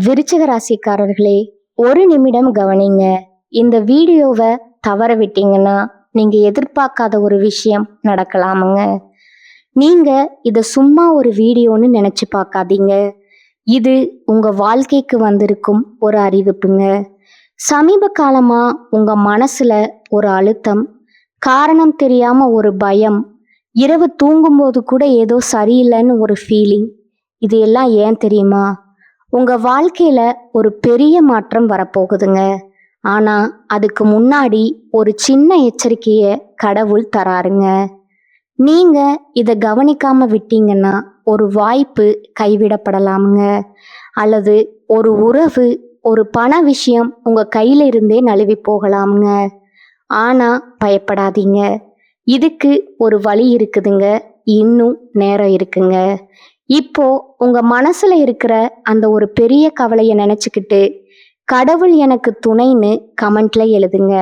விருச்சிக ராசிக்காரர்களே, ஒரு நிமிடம் கவனிங்க. இந்த வீடியோவை தவற விட்டீங்கன்னா நீங்க எதிர்பார்க்காத ஒரு விஷயம் நடக்கலாமுங்க. நீங்க இத சும்மா ஒரு வீடியோன்னு நினைச்சு பார்க்காதீங்க. இது உங்க வாழ்க்கைக்கு வந்திருக்கும் ஒரு அறிவிப்புங்க. சமீப காலமா உங்க மனசுல ஒரு அழுத்தம், காரணம் தெரியாம ஒரு பயம், இரவு தூங்கும்போது கூட ஏதோ சரியில்லைன்னு ஒரு ஃபீலிங். இது எல்லாம் ஏன் தெரியுமா? உங்க வாழ்க்கையில ஒரு பெரிய மாற்றம் வரப்போகுதுங்க. ஆனா அதுக்கு முன்னாடி ஒரு சின்ன எச்சரிக்கைய கடவுள் தராருங்க. நீங்க இத கவனிக்காம விட்டீங்கன்னா ஒரு வாய்ப்பு கைவிடப்படலாமுங்க. அல்லது ஒரு உறவு, ஒரு பண விஷயம் உங்க கையில இருந்தே நழுவி போகலாமுங்க. ஆனா பயப்படாதீங்க. இதுக்கு ஒரு வழி இருக்குதுங்க. இன்னும் நேரம் இருக்குங்க. இப்போ உங்க மனசுல இருக்கிற அந்த ஒரு பெரிய கவலையை நினைச்சுக்கிட்டு கடவுள் எனக்கு துணைன்னு கமெண்ட்ல எழுதுங்க.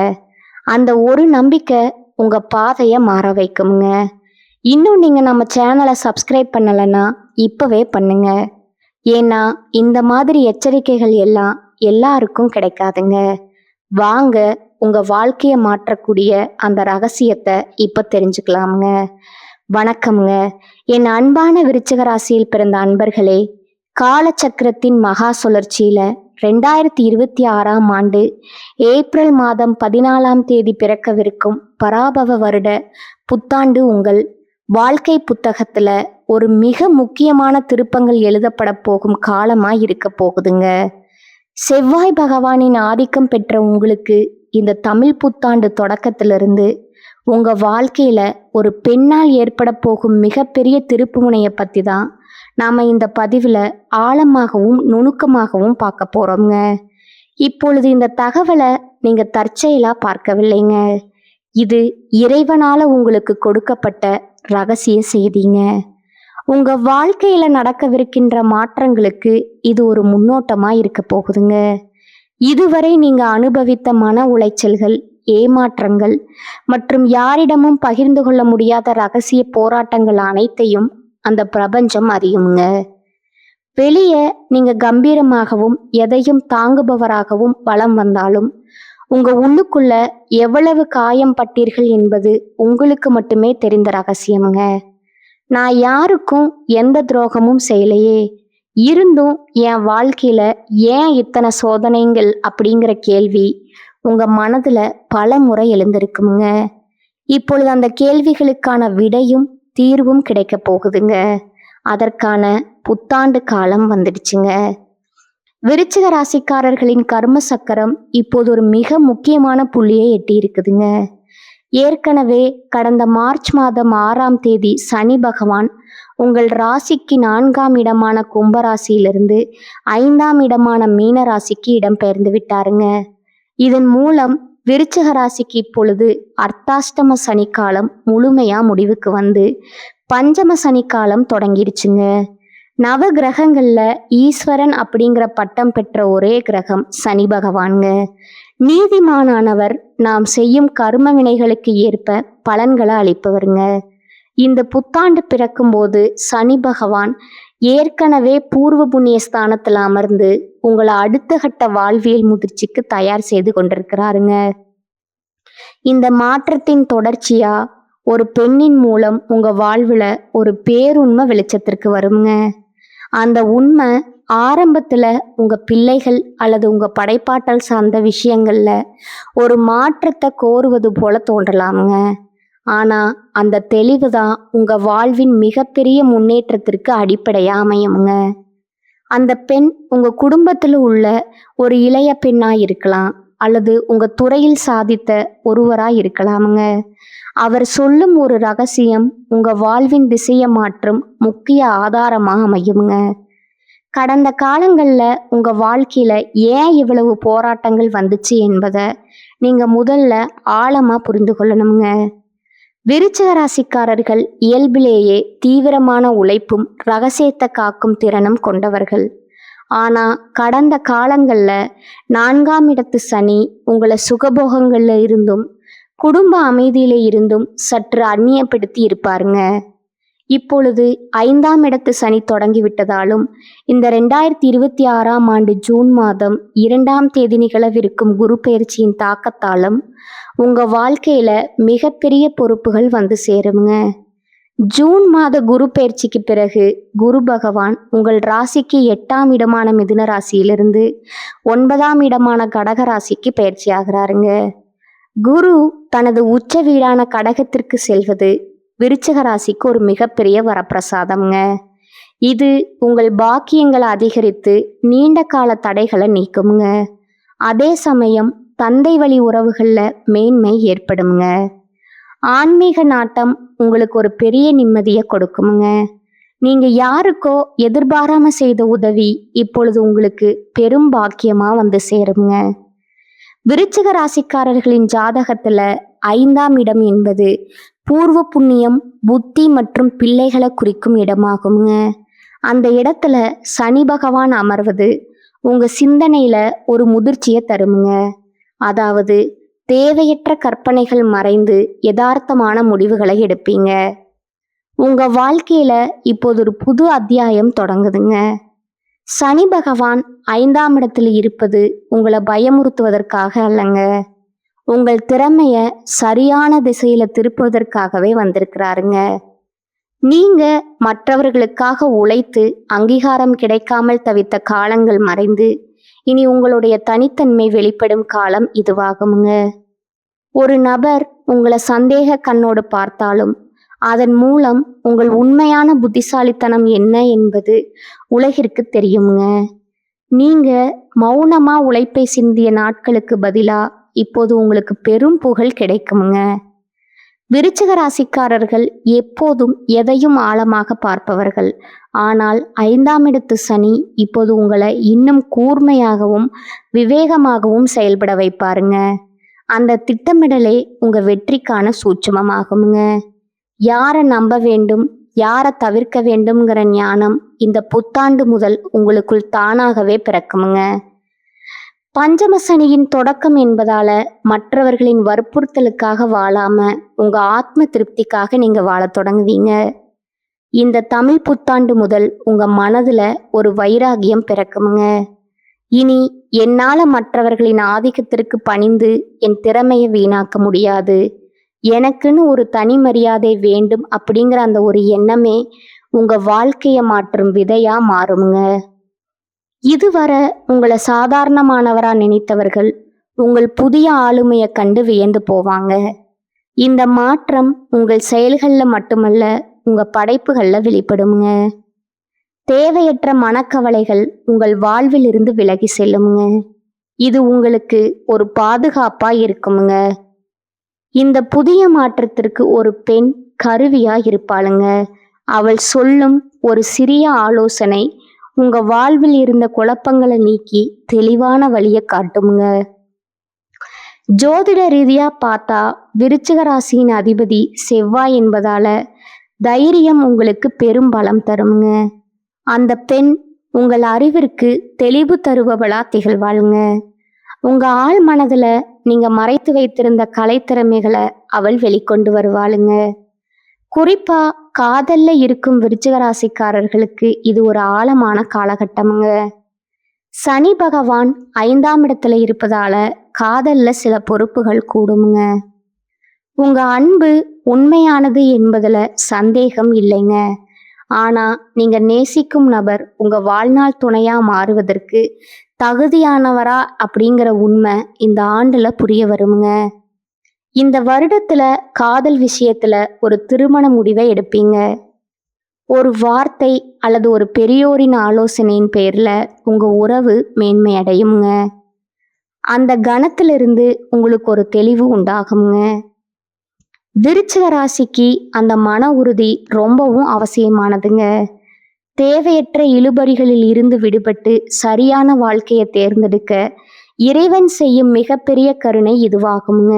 அந்த ஒரு நம்பிக்கை உங்க பாதைய மாற வைக்குங்க. இன்னும் நீங்க நம்ம சேனலை சப்ஸ்கிரைப் பண்ணலைன்னா இப்பவே பண்ணுங்க. ஏன்னா இந்த மாதிரி எச்சரிக்கைகள் எல்லாம் எல்லாருக்கும் கிடைக்காதுங்க. வாங்க உங்க வாழ்க்கையை மாற்றக்கூடிய அந்த ரகசியத்தை இப்ப தெரிஞ்சுக்கலாமுங்க. வணக்கம்ங்க. என் அன்பான விருச்சிக ராசியில் பிறந்த அன்பர்களே, காலச்சக்கரத்தின் மகா சுழற்சியில 2026ஆம் ஆண்டு ஏப்ரல் மாதம் 14ஆம் தேதி பிறக்கவிருக்கும் பராபவ வருட புத்தாண்டு உங்கள் வாழ்க்கை புத்தகத்துல ஒரு மிக முக்கியமான திருப்பங்கள் எழுதப்பட போகும் காலமா இருக்க போகுதுங்க. செவ்வாய் பகவானின் ஆதிக்கம் பெற்ற உங்களுக்கு இந்த தமிழ் புத்தாண்டு தொடக்கத்திலிருந்து உங்க வாழ்க்கையில ஒரு பெண்ணால் ஏற்பட போகும் மிகப்பெரிய திருப்பு முனையை பத்தி தான் நாம இந்த பதிவுல ஆழமாகவும் நுணுக்கமாகவும் பார்க்க போறோங்க. இப்பொழுது இந்த தகவலை நீங்க தற்செயலா பார்க்கவில்லைங்க. இது இறைவனால உங்களுக்கு கொடுக்கப்பட்ட ரகசிய செய்திங்க. உங்க வாழ்க்கையில நடக்கவிருக்கின்ற மாற்றங்களுக்கு இது ஒரு முன்னோட்டமா இருக்க போகுதுங்க. இதுவரை நீங்க அனுபவித்த மன உளைச்சல்கள், ஏமாற்றங்கள் மற்றும் யாரிடமும் பகிர்ந்து கொள்ள முடியாத ரகசிய போராட்டங்கள் அனைத்தையும் அந்த பிரபஞ்சம் அறியுங்க. வெளியே நீங்க கம்பீரமாகவும் எதையும் தாங்குபவராகவும் வலம் வந்தாலும் உங்க உள்ளுக்குள்ள எவ்வளவு காயம் பட்டீர்கள் என்பது உங்களுக்கு மட்டுமே தெரிந்த ரகசியம்ங்க. நான் யாருக்கும் எந்த துரோகமும் செய்யலையே, இருந்தும் என் வாழ்க்கையில ஏன் இத்தனை சோதனைகள் அப்படிங்கிற கேள்வி உங்க மனதுல பல முறை எழுந்திருக்குங்க. இப்பொழுது அந்த கேள்விகளுக்கான விடையும் தீர்வும் கிடைக்க போகுதுங்க. அதற்கான புத்தாண்டு காலம் வந்துடுச்சுங்க. விருச்சிக ராசிக்காரர்களின் கர்ம சக்கரம் இப்போது ஒரு மிக முக்கியமான புள்ளியை எட்டி இருக்குதுங்க. ஏற்கனவே கடந்த மார்ச் மாதம் 6ஆம் தேதி சனி பகவான் உங்கள் ராசிக்கு 4ஆம் இடமான கும்பராசியிலிருந்து 5ஆம் இடமான மீன ராசிக்கு இடம்பெயர்ந்து விட்டாருங்க. இதன் மூலம் விருச்சிக ராசிக்கு இப்பொழுது அர்த்தாஷ்டம சனிக்காலம் முழுமையா முடிவுக்கு வந்து பஞ்சம சனிக்காலம் தொடங்கிடுச்சுங்க. நவ கிரகங்கள்ல ஈஸ்வரன் அப்படிங்கிற பட்டம் பெற்ற ஒரே கிரகம் சனி பகவான்ங்க. நீதிமானானவர் நாம் செய்யும் கர்ம வினைகளுக்கு ஏற்ப பலன்களை அளிப்பவருங்க. இந்த புத்தாண்டு பிறக்கும் போது சனி பகவான் ஏற்கனவே பூர்வ புண்ணிய ஸ்தானத்துல அமர்ந்து உங்களை அடுத்த கட்ட வாழ்வியல் முதிர்ச்சிக்கு தயார் செய்து கொண்டிருக்கிறாருங்க. இந்த மாற்றத்தின் தொடர்ச்சியா ஒரு பெண்ணின் மூலம் உங்க வாழ்வுல ஒரு பேருண்மை வெளிச்சத்திற்கு வருங்க. அந்த உண்மை ஆரம்பத்துல உங்க பிள்ளைகள் அல்லது உங்க படைப்பாற்றல் சார்ந்த விஷயங்கள்ல ஒரு மாற்றத்தை கோருவது போல தோன்றலாமுங்க. ஆனா அந்த தெளிவு தான் உங்க வாழ்வின் மிகப்பெரிய முன்னேற்றத்திற்கு அடிப்படையா அமையுங்க. அந்த பெண் உங்க குடும்பத்துல உள்ள ஒரு இளைய பெண்ணா இருக்கலாம், அல்லது உங்க துறையில் சாதித்த ஒருவரா இருக்கலாமுங்க. அவர் சொல்லும் ஒரு ரகசியம் உங்க வாழ்வின் திசையை மாற்றும் முக்கிய ஆதாரமா அமையுங்க. கடந்த காலங்கள்ல உங்க வாழ்க்கையில ஏன் இவ்வளவு போராட்டங்கள் வந்துச்சு என்பதை நீங்க முதல்ல ஆழமா புரிந்து கொள்ளணுங்க. விருச்சிக ராசிக்காரர்கள் இயல்பிலேயே தீவிரமான உழைப்பும் ரகசியத்தை காக்கும் திறனும் கொண்டவர்கள். ஆனா கடந்த காலங்கள்ல 4ஆம் இடத்து சனி உங்களை சுகபோகங்கள்ல இருந்தும் குடும்ப அமைதியில இருந்தும் சற்று அந்நியப்படுத்தி இருப்பாருங்க. இப்பொழுது 5ஆம் இடத்து சனி தொடங்கிவிட்டதாலும் இந்த 2026ஆம் ஆண்டு ஜூன் மாதம் 2ஆம் தேதி நிகழவிருக்கும் குரு பெயர்ச்சியின் தாக்கத்தாலும் உங்க வாழ்க்கையில மிகப்பெரிய பொறுப்புகள் வந்து சேருங்க. ஜூன் மாத குரு பெயர்ச்சிக்கு பிறகு குரு பகவான் உங்கள் ராசிக்கு 8ஆம் இடமான மிதுன ராசியிலிருந்து 9ஆம் இடமான கடக ராசிக்கு பயிற்சி ஆகிறாருங்க. குரு தனது உச்ச வீடான கடகத்திற்கு செல்வது விருச்சிக ராசிக்கு ஒரு மிகப்பெரிய வரப்பிரசாதம்ங்க. இது உங்கள் பாக்கியங்களை அதிகரித்து நீண்ட கால தடைகளை நீக்குங்க. அதே சமயம் தந்தை வழி உறவுகளில் மேன்மை ஏற்படுங்க. ஆன்மீக நாட்டம் உங்களுக்கு ஒரு பெரிய நிம்மதியை கொடுக்குங்க. நீங்க யாருக்கோ எதிர்பாராம செய்த உதவி இப்பொழுது உங்களுக்கு பெரும் பாக்கியமா வந்து சேருங்க. விருச்சிக ராசிக்காரர்களின் ஜாதகத்துல 5ஆம் இடம் என்பது பூர்வ புண்ணியம், புத்தி மற்றும் பிள்ளைகளை குறிக்கும் இடமாகுங்க. அந்த இடத்துல சனி பகவான் அமர்வது உங்க சிந்தனையில ஒரு முதிர்ச்சியை தருமுங்க. அதாவது தேவையற்ற கற்பனைகள் மறைந்து யதார்த்தமான முடிவுகளை எடுப்பீங்க. உங்க வாழ்க்கையில இப்போது ஒரு புது அத்தியாயம் தொடங்குதுங்க. சனி பகவான் 5ஆம் இடத்துல இருப்பது உங்களை பயமுறுத்துவதற்காக அல்லங்க, உங்கள் திறமைய சரியான திசையில திருப்புவதற்காகவே வந்திருக்கிறாருங்க. நீங்க மற்றவர்களுக்காக உழைத்து அங்கீகாரம் கிடைக்காமல் தவித்த காலங்கள் மறைந்து இனி உங்களுடைய தனித்தன்மை வெளிப்படும் காலம் இதுவாகுங்க. ஒரு நபர் உங்களை சந்தேக கண்ணோடு பார்த்தாலும் அதன் மூலம் உங்கள் உண்மையான புத்திசாலித்தனம் என்ன என்பது உலகிற்கு தெரியுங்க. நீங்க மௌனமா உழைப்பை சிந்திய நாட்களுக்கு பதிலா இப்போது உங்களுக்கு பெரும் புகழ் கிடைக்குங்க. விருச்சிக ராசிக்காரர்கள் எப்போதும் எதையும் ஆழமாக பார்ப்பவர்கள். ஆனால் 5ஆம் இடத்து சனி இப்போது உங்களை இன்னும் கூர்மையாகவும் விவேகமாகவும் செயல்பட வைப்பாருங்க. அந்த திட்டமிடலே உங்க வெற்றிக்கான சூட்சுமமாகுங்க. யாரை நம்ப வேண்டும், யாரை தவிர்க்க வேண்டும்ங்கிற ஞானம் இந்த புத்தாண்டு முதல் உங்களுக்குள் தானாகவே பிறக்குமுங்க. பஞ்சம சனியின் தொடக்கம் என்பதால மற்றவர்களின் வற்புறுத்தலுக்காக வாழாம உங்க ஆத்ம திருப்திக்காக நீங்க வாழ தொடங்குவீங்க. இந்த தமிழ் புத்தாண்டு முதல் உங்க மனதுல ஒரு வைராகியம் பிறக்குமுங்க. இனி என்னால மற்றவர்களின் ஆதிக்கத்திற்கு பணிந்து என் திறமையை வீணாக்க முடியாது, எனக்குன்னு ஒரு தனி மரியாதை வேண்டும் அப்படிங்கிற அந்த ஒரு எண்ணமே உங்க வாழ்க்கையை மாற்றும் விதையா மாறுங்க. இதுவரை உங்களை சாதாரணமானவரா நினைத்தவர்கள் உங்கள் புதிய ஆளுமையை கண்டு வியந்து போவாங்க. இந்த மாற்றம் உங்கள் செயல்களில் மட்டுமல்ல, உங்க படைப்புகளில் வெளிப்படுங்க. தேவையற்ற மனக்கவலைகள் உங்கள் வாழ்வில் இருந்து விலகி செல்லுங்க. இது உங்களுக்கு ஒரு பாதுகாப்பா இருக்குமுங்க. இந்த புதிய மாற்றத்திற்கு ஒரு பெண் கருவியா இருப்பாளுங்க. அவள் சொல்லும் ஒரு சிறிய ஆலோசனை உங்க வாழ்வில் இருந்த குழப்பங்களை நீக்கி தெளிவான வழியை காட்டுமுங்க. ஜோதிட ரீதியா பார்த்தா விருச்சிக ராசியின் அதிபதி செவ்வாய் என்பதால தைரியம் உங்களுக்கு பெரும் பலம் தருமுங்க. அந்த பெண் உங்கள் அறிவிற்கு தெளிவு தருபவளா திகழ்வாளுங்க. உங்க ஆள் மனதுல நீங்க மறைத்து வைத்திருந்த கலைத்திறமைகளை அவள் வெளிக்கொண்டு வருவாளுங்க. குறிப்பா காதல்ல இருக்கும் விருச்சிக ராசிக்காரர்களுக்கு இது ஒரு ஆழமான காலகட்டமுங்க. சனி பகவான் 5ஆம் இடத்துல இருப்பதால காதல்ல சில பொறுப்புகள் கூடுமுங்க. உங்க அன்பு உண்மையானது என்பதுல சந்தேகம் இல்லைங்க. ஆனா நீங்க நேசிக்கும் நபர் உங்க வாழ்நாள் துணையா மாறுவதற்கு தகுதியானவரா அப்படிங்கிற உண்மை இந்த ஆண்டுல புரிய வருங்க. இந்த வருடத்துல காதல் விஷயத்துல ஒரு திருமண முடிவை எடுப்பீங்க. ஒரு வார்த்தை அல்லது ஒரு பெரியோரின் ஆலோசனையின் பேர்ல உங்க உறவு மேன்மை அடையுங்க. அந்த கணத்திலிருந்து உங்களுக்கு ஒரு தெளிவு உண்டாகுங்க. விருச்சிக ராசிக்கு அந்த மன உறுதி ரொம்பவும் அவசியமானதுங்க. தேவையற்ற இழுபறிகளில் இருந்து விடுபட்டு சரியான வாழ்க்கையை தேர்ந்தெடுக்க இறைவன் செய்யும் மிகப்பெரிய கருணை இதுவாகுங்க.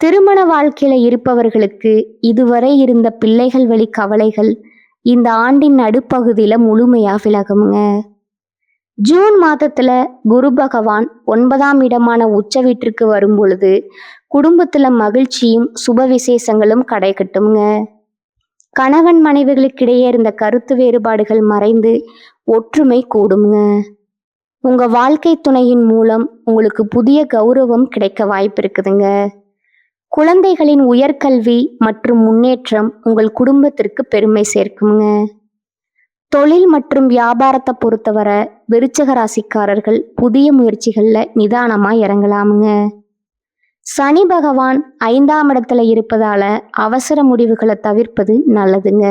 திருமண வாழ்க்கையில இருப்பவர்களுக்கு இதுவரை இருந்த பிள்ளைகள் வழி கவலைகள் இந்த ஆண்டின் நடுப்பகுதியில முழுமையா விலகுங்க. ஜூன் மாதத்துல குரு பகவான் 9ஆம் இடமான உச்ச வீட்டிற்கு வரும் பொழுது குடும்பத்துல மகிழ்ச்சியும் சுப விசேஷங்களும் கடை கட்டுங்க. கணவன் மனைவிகளுக்கிடையே இருந்த கருத்து வேறுபாடுகள் மறைந்து ஒற்றுமை கூடுங்க. உங்க வாழ்க்கை துணையின் மூலம் உங்களுக்கு புதிய கௌரவம் கிடைக்க வாய்ப்பு இருக்குதுங்க. குழந்தைகளின் உயர்கல்வி மற்றும் முன்னேற்றம் உங்கள் குடும்பத்திற்கு பெருமை சேர்க்குங்க. தொழில் மற்றும் வியாபாரத்தை பொறுத்தவரை விருச்சிக ராசிக்காரர்கள் புதிய முயற்சிகள்ல நிதானமா இறங்கலாமுங்க. சனி பகவான் 5ஆம் இடத்துல இருப்பதால அவசர முடிவுகளை தவிர்ப்பது நல்லதுங்க.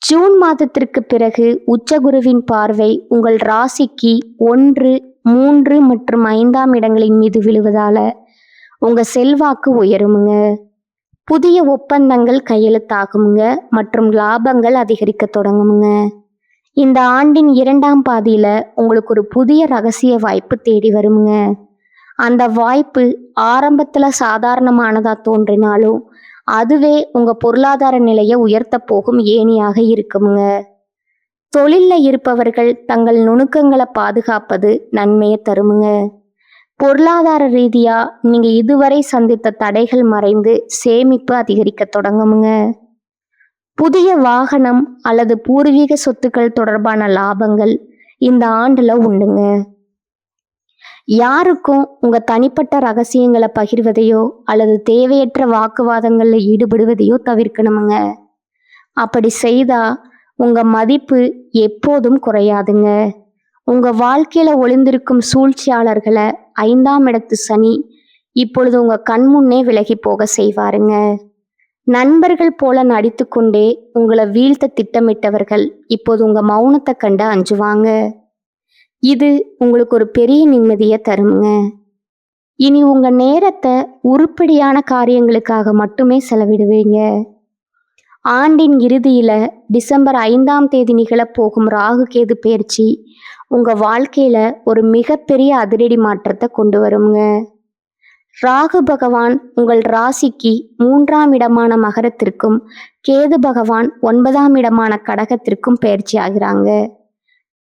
ஜூன் மாதத்திற்கு பிறகு உச்சகுருவின் பார்வை உங்கள் ராசிக்கு 1, 3 மற்றும் 5ஆம் இடங்களின் மீது விழுவதால உங்க செல்வாக்கு உயருமுங்க. புதிய ஒப்பந்தங்கள் கையெழுத்தாகுங்க மற்றும் லாபங்கள் அதிகரிக்க தொடங்குமுங்க. இந்த ஆண்டின் 2ஆம் பாதியில உங்களுக்கு ஒரு புதிய ரகசிய வாய்ப்பு தேடி வருமுங்க. அந்த வாய்ப்பு ஆரம்பத்துல சாதாரணமானதா தோன்றினாலும் அதுவே உங்க பொருளாதார நிலையை உயர்த்த போகும் ஏணியாக இருக்குமுங்க. தொழில்ல இருப்பவர்கள் தங்கள் நுணுக்கங்களை பாதுகாப்பது நன்மையை தருமுங்க. பொருளாதார ரீதியா நீங்க இதுவரை சந்தித்த தடைகள் மறைந்து சேமிப்பு அதிகரிக்க தொடங்குமுங்க. புதிய வாகனம் அல்லது பூர்வீக சொத்துக்கள் தொடர்பான லாபங்கள் இந்த ஆண்டுல உண்டுங்க. யாருக்கும் உங்க தனிப்பட்ட ரகசியங்களை பகிர்வதையோ அல்லது தேவையற்ற வாக்குவாதங்கள்ல ஈடுபடுவதையோ தவிர்க்கணுமுங்க. அப்படி செய்தா உங்க மதிப்பு எப்போதும் குறையாதுங்க. உங்க வாழ்க்கையில ஒளிந்திருக்கும் சூழ்ச்சியாளர்களை 5ஆம் இடத்து சனி இப்பொழுது உங்க கண்முன்னே விலகி போக செய்வாருங்க. நண்பர்கள் போல நடித்து கொண்டே உங்களை வீழ்த்த திட்டமிட்டவர்கள் இப்போது உங்க மௌனத்தை கண்டு அஞ்சுவாங்க. இது உங்களுக்கு ஒரு பெரிய நிம்மதியை தருமுங்க. இனி உங்க நேரத்தை உருப்படியான காரியங்களுக்காக மட்டுமே செலவிடுவீங்க. ஆண்டின் இறுதியில டிசம்பர் 5ஆம் தேதி நிகழப்போகும் ராகு கேது பயிற்சி உங்க வாழ்க்கையில ஒரு மிகப்பெரிய அதிரடி மாற்றத்தை கொண்டு வருங்க. ராகு பகவான் உங்கள் ராசிக்கு 3ஆம் இடமான மகரத்திற்கும் கேது பகவான் 9ஆம் இடமான கடகத்திற்கும் பயிற்சி ஆகிறாங்க.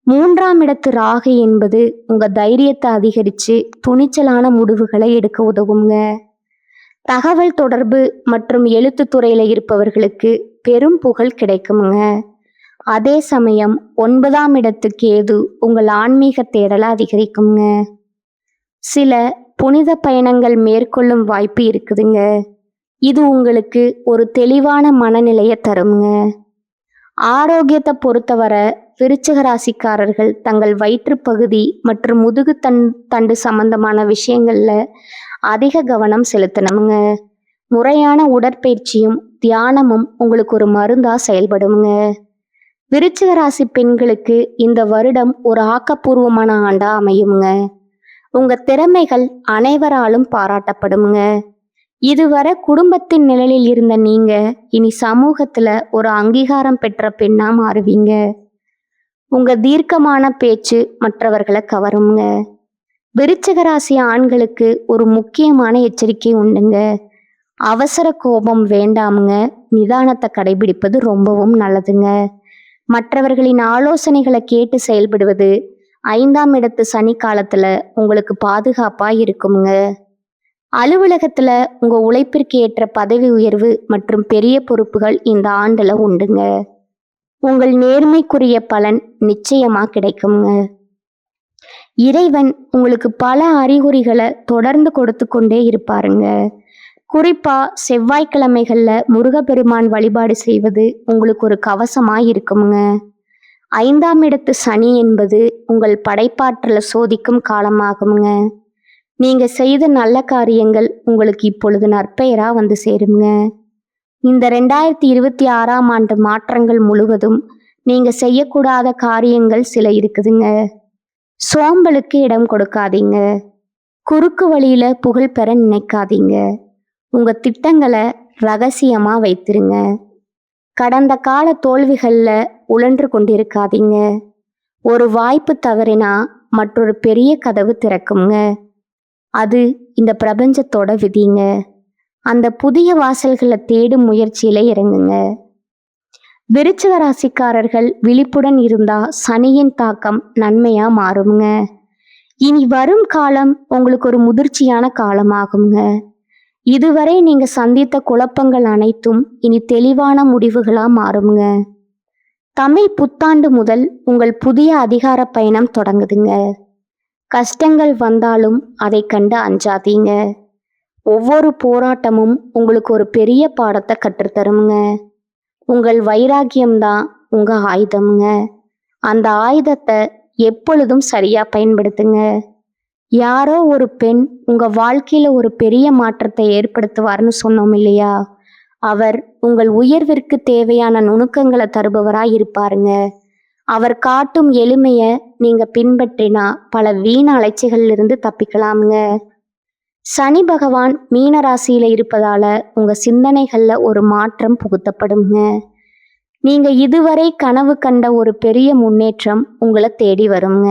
3ஆம் இடத்து ராகு என்பது உங்க தைரியத்தை அதிகரிச்சு துணிச்சலான முடிவுகளை எடுக்க உதவுங்க. தகவல் தொடர்பு மற்றும் எழுத்து துறையில இருப்பவர்களுக்கு பெரும் புகழ் கிடைக்குமுங்க. அதே சமயம் 9ஆம் இடத்து கேது உங்கள் ஆன்மீக தேடலை அதிகரிக்குங்க. சில புனித பயணங்கள் மேற்கொள்ளும் வாய்ப்பு இருக்குதுங்க. இது உங்களுக்கு ஒரு தெளிவான மனநிலையை தருங்க. ஆரோக்கியத்தை பொறுத்தவரை விருச்சிக ராசிக்காரர்கள் தங்கள் வயிற்றுப்பகுதி மற்றும் முதுகு தண்டு சம்பந்தமான விஷயங்கள்ல அதிக கவனம் செலுத்தணுங்க. முறையான உடற்பயிற்சியும் தியானமும் உங்களுக்கு ஒரு மருந்தா செயல்படுங்க. விருச்சிக ராசி பெண்களுக்கு இந்த வருடம் ஒரு ஆக்கப்பூர்வமான ஆண்டா அமையுங்க. உங்க திறமைகள் அனைவராலும் பாராட்டப்படுங்க. இதுவரை குடும்பத்தின் நிழலில் இருந்த நீங்க இனி சமூகத்துல ஒரு அங்கீகாரம் பெற்ற பெண்ணா மாறுவீங்க. உங்க தீர்க்கமான பேச்சு மற்றவர்களை கவருங்க. விருச்சிக ராசி ஆண்களுக்கு ஒரு முக்கியமான எச்சரிக்கை உண்டுங்க. அவசர கோபம் வேண்டாமுங்க. நிதானத்தை கடைபிடிப்பது ரொம்பவும் நல்லதுங்க. மற்றவர்களின் ஆலோசனைகளை கேட்டு செயல்படுவது 5ஆம் இடத்து சனி காலத்துல உங்களுக்கு பாதுகாப்பா இருக்குங்க. அலுவலகத்துல உங்க உழைப்பிற்கு ஏற்ற பதவி உயர்வு மற்றும் பெரிய பொறுப்புகள் இந்த ஆண்டுல உண்டுங்க. உங்கள் நேர்மைக்குரிய பலன் நிச்சயமா கிடைக்குங்க. இறைவன் உங்களுக்கு பல அறிகுறிகளை தொடர்ந்து கொடுத்து கொண்டே இருப்பாருங்க. குறிப்பா செவ்வாய்க்கிழமைகள்ல முருகப்பெருமான் வழிபாடு செய்வது உங்களுக்கு ஒரு கவசமா இருக்குங்க. 5ஆம் இடத்து சனி என்பது உங்கள் படைப்பாற்றலை சோதிக்கும் காலமாகுங்க. நீங்க செய்த நல்ல காரியங்கள் உங்களுக்கு இப்பொழுது நற்பெயரா வந்து சேருங்க. இந்த 2026ஆம் ஆண்டு மாற்றங்கள் முழுவதும் நீங்க செய்யக்கூடாத காரியங்கள் சில இருக்குதுங்க. சோம்பலுக்கு இடம் கொடுக்காதீங்க. குறுக்கு வழியில புகழ் பெற நினைக்காதீங்க. உங்க திட்டங்களை ரகசியமா வைத்திருங்க. கடந்த கால தோல்விகள்ல உழன்று கொண்டிருக்காதீங்க. ஒரு வாய்ப்பு தவறினா மற்றொரு பெரிய கதவு திறக்குங்க. அது இந்த பிரபஞ்சத்தோட விதிங்க. அந்த புதிய வாசல்களை தேடும் முயற்சியில இறங்குங்க. விருச்சிக ராசிக்காரர்கள் விழிப்புடன் இருந்தா சனியின் தாக்கம் நன்மையா மாறுங்க. இனி வரும் காலம் உங்களுக்கு ஒரு முதிர்ச்சியான காலமாகுங்க. இதுவரை நீங்க சந்தித்த குழப்பங்கள் அனைத்தும் இனி தெளிவான முடிவுகளா மாறுங்க. தமிழ் புத்தாண்டு முதல் உங்கள் புதிய அதிகார பயணம் தொடங்குதுங்க. கஷ்டங்கள் வந்தாலும் அதை கண்டு அஞ்சாதீங்க. ஒவ்வொரு போராட்டமும் உங்களுக்கு ஒரு பெரிய பாடத்தை கற்றுத்தருங்க. உங்கள் வைராக்கியம்தான் உங்க ஆயுதம்ங்க. அந்த ஆயுதத்தை எப்பொழுதும் சரியா பயன்படுத்துங்க. யாரோ ஒரு பெண் உங்க வாழ்க்கையில ஒரு பெரிய மாற்றத்தை ஏற்படுத்துவார்னு சொன்னோம் இல்லையா? அவர் உங்கள் உயர்விற்கு தேவையான நுணுக்கங்களை தருபவராய் இருப்பாருங்க. அவர் காட்டும் எளிமைய நீங்க பின்பற்றினா பல வீண் அலைச்சல்களில் இருந்து தப்பிக்கலாமுங்க. சனி பகவான் மீன ராசியில இருப்பதால உங்க சிந்தனைகள்ல ஒரு மாற்றம் புகுத்தப்படுங்க. நீங்க இதுவரை கனவு கண்ட ஒரு பெரிய முன்னேற்றம் உங்களை தேடி வருங்க.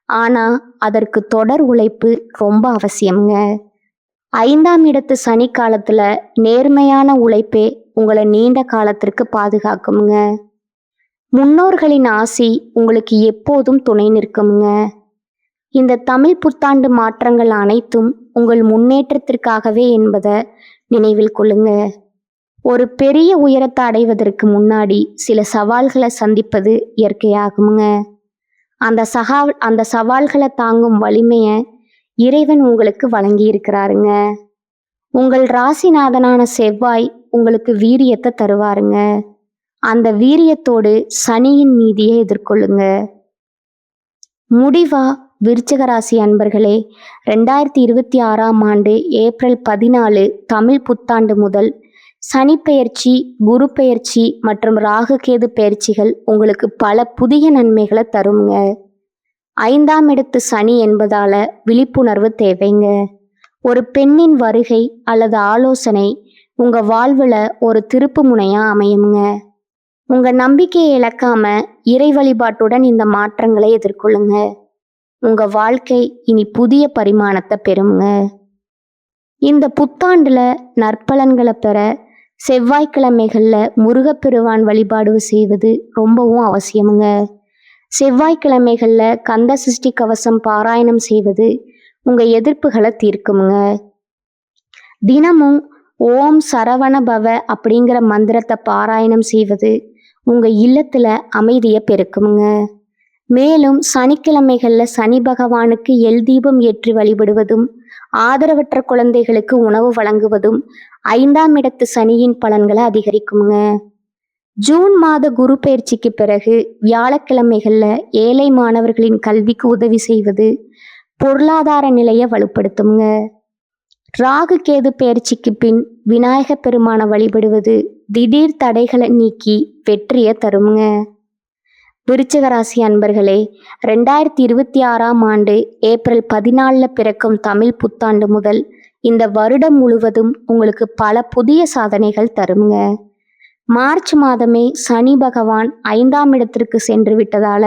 ஆனா அதற்கு தொடர் உழைப்பு ரொம்ப அவசியம்ங்க. 5ஆம் இடத்து சனி காலத்துல நேர்மையான உழைப்பே உங்களை நீண்ட காலத்திற்கு பாதுகாக்குங்க. முன்னோர்களின் ஆசி உங்களுக்கு எப்போதும் துணை நிற்குங்க. இந்த தமிழ் புத்தாண்டு மாற்றங்கள் அனைத்தும் உங்கள் முன்னேற்றத்திற்காகவே என்பதை நினைவில் கொள்ளுங்க. ஒரு பெரிய உயரத்தை அடைவதற்கு முன்னாடி சில சவால்களை சந்திப்பது இயற்கையாகுங்க. அந்த சவால்களை தாங்கும் வலிமைய இறைவன் உங்களுக்கு வழங்கி இருக்கிறாருங்க. உங்கள் ராசிநாதனான செவ்வாய் உங்களுக்கு வீரியத்தை தருவாருங்க. அந்த வீரியத்தோடு சனியின் நீதியை எதிர்கொள்ளுங்க. முடிவா விருச்சிக ராசி அன்பர்களே, 2026ஆம் ஆண்டு ஏப்ரல் 14 தமிழ் புத்தாண்டு முதல் சனி பெயர்ச்சி, குரு பெயர்ச்சி மற்றும் ராகு கேது பெயர்ச்சிகள் உங்களுக்கு பல புதிய நன்மைகளை தருங்க. 5ஆம் இடத்து சனி என்பதால விழிப்புணர்வு தேவைங்க. ஒரு பெண்ணின் வருகை அல்லது ஆலோசனை உங்க வாழ்வுல ஒரு திருப்பு முனையா அமையுங்க. உங்க நம்பிக்கையை இழக்காம இறை வழிபாட்டுடன் இந்த மாற்றங்களை எதிர்கொள்ளுங்க. உங்க வாழ்க்கை இனி புதிய பரிமாணத்தை பெறுங்க. இந்த புத்தாண்டுல நற்பலன்களை பெற செவ்வாய்க்கிழமைகள்ல முருகப்பெருமான் வழிபாடு செய்வது ரொம்பவும் அவசியமுங்க. செவ்வாய்க்கிழமைகள்ல கந்த சஷ்டி கவசம் பாராயணம் செய்வது உங்க எதிர்ப்புகளை தீர்க்குமுங்க. தினமும் ஓம் சரவண பவ அப்படிங்கிற மந்திரத்தை பாராயணம் செய்வது உங்க இல்லத்துல அமைதியை பெருக்குமுங்க. மேலும் சனிக்கிழமைகள்ல சனி பகவானுக்கு எல் தீபம் ஏற்றி வழிபடுவதும் ஆதரவற்ற குழந்தைகளுக்கு உணவு வழங்குவதும் 5ஆம் இடத்து சனியின் பலன்களை அதிகரிக்குங்க. ஜூன் மாத குரு பயிற்சிக்கு பிறகு வியாழக்கிழமைகள்ல ஏழை மாணவர்களின் கல்விக்கு உதவி செய்வது பொருளாதார நிலையை வலுப்படுத்துங்க. ராகு கேது பயிற்சிக்கு பின் விநாயக பெருமான வழிபடுவது திடீர் தடைகளை நீக்கி வெற்றியை தருங்க. விருச்சிக ராசி அன்பர்களே, 2026ஆம் ஆண்டு ஏப்ரல் 14 பிறக்கும் தமிழ் புத்தாண்டு முதல் இந்த வருடம் முழுவதும் உங்களுக்கு பல புதிய சாதனைகள் தருங்க. மார்ச் மாதமே சனி பகவான் 5ஆம் இடத்திற்கு சென்று விட்டதால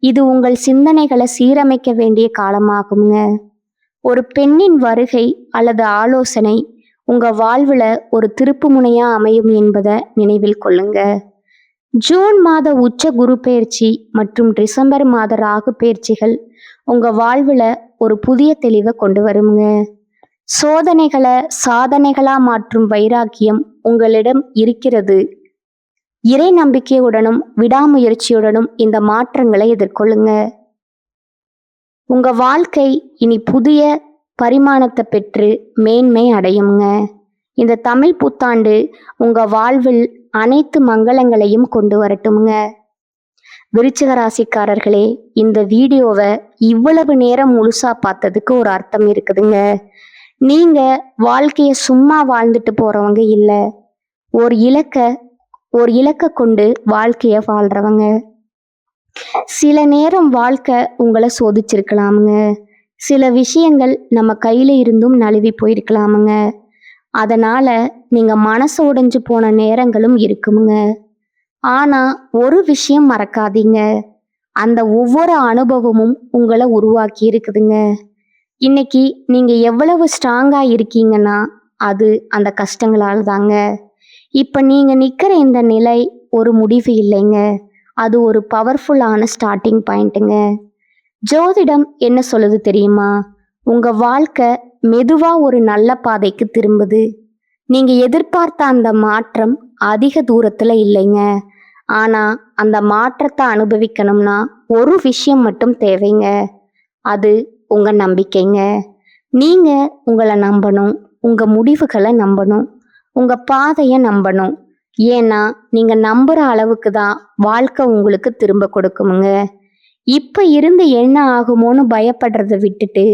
இது உங்கள் சிந்தனைகளை சீரமைக்க வேண்டிய காலமாகுங்க. ஒரு பெண்ணின் வருகை அல்லது ஆலோசனை உங்க வாழ்வுல ஒரு திருப்பு முனையா அமையும் என்பதை நினைவில் கொள்ளுங்க. ஜூன் மாத உச்ச குரு பெயர்ச்சி மற்றும் டிசம்பர் மாத ராகு பெயர்ச்சிகள் உங்க வாழ்வுல ஒரு புதிய தெளிவை கொண்டு வருங்க. சோதனைகளை சாதனைகளா மாற்றும் வைராக்கியம் உங்களிடம் இருக்கிறது. இறை நம்பிக்கையுடனும் விடாமுயற்சியுடனும் இந்த மாற்றங்களை எதிர்கொள்ளுங்க. உங்க வாழ்க்கை இனி புதிய பரிமாணத்தை பெற்று மேன்மை அடையுங்க. இந்த தமிழ் புத்தாண்டு உங்க வாழ்வில் அனைத்து மங்களங்களையும் கொண்டு வரட்டும்ங்க. விருச்சிக ராசிக்காரர்களே, இந்த வீடியோவை இவ்வளவு நேரம் முழுசா பார்த்ததுக்கு ஒரு அர்த்தம் இருக்குதுங்க. நீங்க வாழ்க்கைய சும்மா வாழ்ந்துட்டு போறவங்க இல்ல, ஒரு இலக்க கொண்டு வாழ்க்கைய வாழ்றவங்க. சில நேரம் வாழ்க்கை உங்களை சோதிச்சிருக்கலாமுங்க. சில விஷயங்கள் நம்ம கையில இருந்தும் நழுவி போயிருக்கலாமுங்க. அதனால நீங்க மனசு உடைஞ்சு போன நேரங்களும் இருக்குமுங்க. ஆனா ஒரு விஷயம் மறக்காதீங்க, அந்த ஒவ்வொரு அனுபவமும் உங்களை உருவாக்கி இருக்குதுங்க. இன்னைக்கு நீங்க எவ்வளவு ஸ்ட்ராங்கா இருக்கீங்கன்னா அது அந்த கஷ்டங்களால் தாங்க. இப்ப நீங்க நிக்கிற இந்த நிலை ஒரு முடிவு இல்லைங்க, அது ஒரு பவர்ஃபுல்லான ஸ்டார்டிங் பாயிண்ட்டுங்க. ஜோதிடம் என்ன சொல்லுது தெரியுமா? உங்க வாழ்க்கை மெதுவா ஒரு நல்ல பாதைக்கு திரும்புது. நீங்க எதிர்பார்த்த அந்த மாற்றம் அதிக தூரத்துல இல்லைங்க. ஆனா அந்த மாற்றத்தை அனுபவிக்கணும்னா ஒரு விஷயம் மட்டும் தேவைங்க. அது உங்க நம்பிக்கைங்க. நீங்க உங்களை நம்பணும், உங்க முடிவுகளை நம்பணும், உங்க பாதையை நம்பணும். ஏன்னா நீங்க நம்புற அளவுக்கு தான் வாழ்க்கை உங்களுக்கு திரும்ப கொடுக்குமுங்க. இப்ப இருந்து என்ன ஆகுமோன்னு பயப்படுறத விட்டுட்டு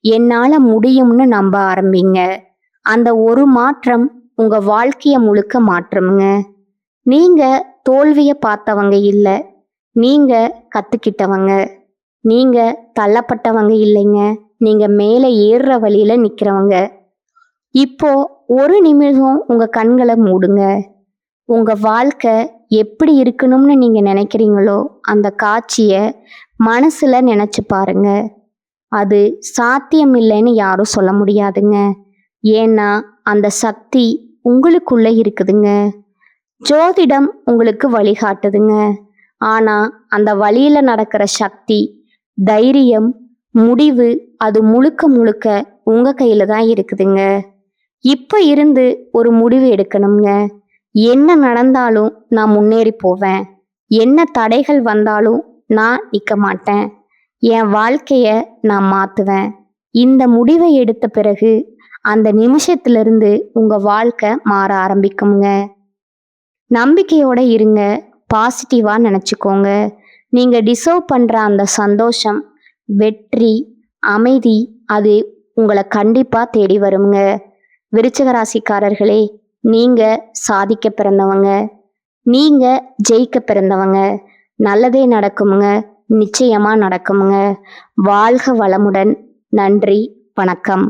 என்னால முடியும்னு நம்ப ஆரம்பிங்க. அந்த ஒரு மாற்றம் உங்க வாழ்க்கைய முழுக்க மாற்றுமுங்க. நீங்க தோல்விய பார்த்தவங்க இல்ல, நீங்க கத்துக்கிட்டவங்க. நீங்க தள்ளப்பட்டவங்க இல்லைங்க, நீங்க மேல ஏறுற வழியில நிக்கிறவங்க. இப்போ ஒரு நிமிஷம் உங்க கண்களை மூடுங்க. உங்க வாழ்க்கை எப்படி இருக்கணும்னு நீங்க நினைக்கிறீங்களோ அந்த காட்சிய மனசுல நினைச்சு பாருங்க. அது சாத்தியம் இல்லைன்னு யாரும் சொல்ல முடியாதுங்க. ஏன்னா அந்த சக்தி உங்களுக்குள்ள இருக்குதுங்க. ஜோதிடம் உங்களுக்கு வழிகாட்டுதுங்க. ஆனா அந்த வழியில நடக்கிற சக்தி, தைரியம், முடிவு அது முழுக்க முழுக்க உங்க கையில தான் இருக்குதுங்க. இப்ப இருந்து ஒரு முடிவு எடுக்கணுங்க. என்ன நடந்தாலும் நான் முன்னேறி போவேன். என்ன தடைகள் வந்தாலும் நான் நிற்க மாட்டேன். என் வாழ்க்கைய நான் மாத்துவேன். இந்த முடிவை எடுத்த பிறகு அந்த நிமிஷத்திலிருந்து உங்க வாழ்க்கை மாற ஆரம்பிக்குங்க. நம்பிக்கையோட இருங்க. பாசிட்டிவா நினைச்சுக்கோங்க. நீங்க டிசர்வ் பண்ற அந்த சந்தோஷம், வெற்றி, அமைதி அது உங்களை கண்டிப்பா தேடி வருங்க. விருச்சிக ராசிக்காரர்களே, நீங்க சாதிக்க பிறந்தவங்க. நீங்க ஜெயிக்க பிறந்தவங்க. நல்லதே நடக்குமுங்க. நிச்சயமா நடக்குமுங்க. வாழ்க வளமுடன். நன்றி. வணக்கம்.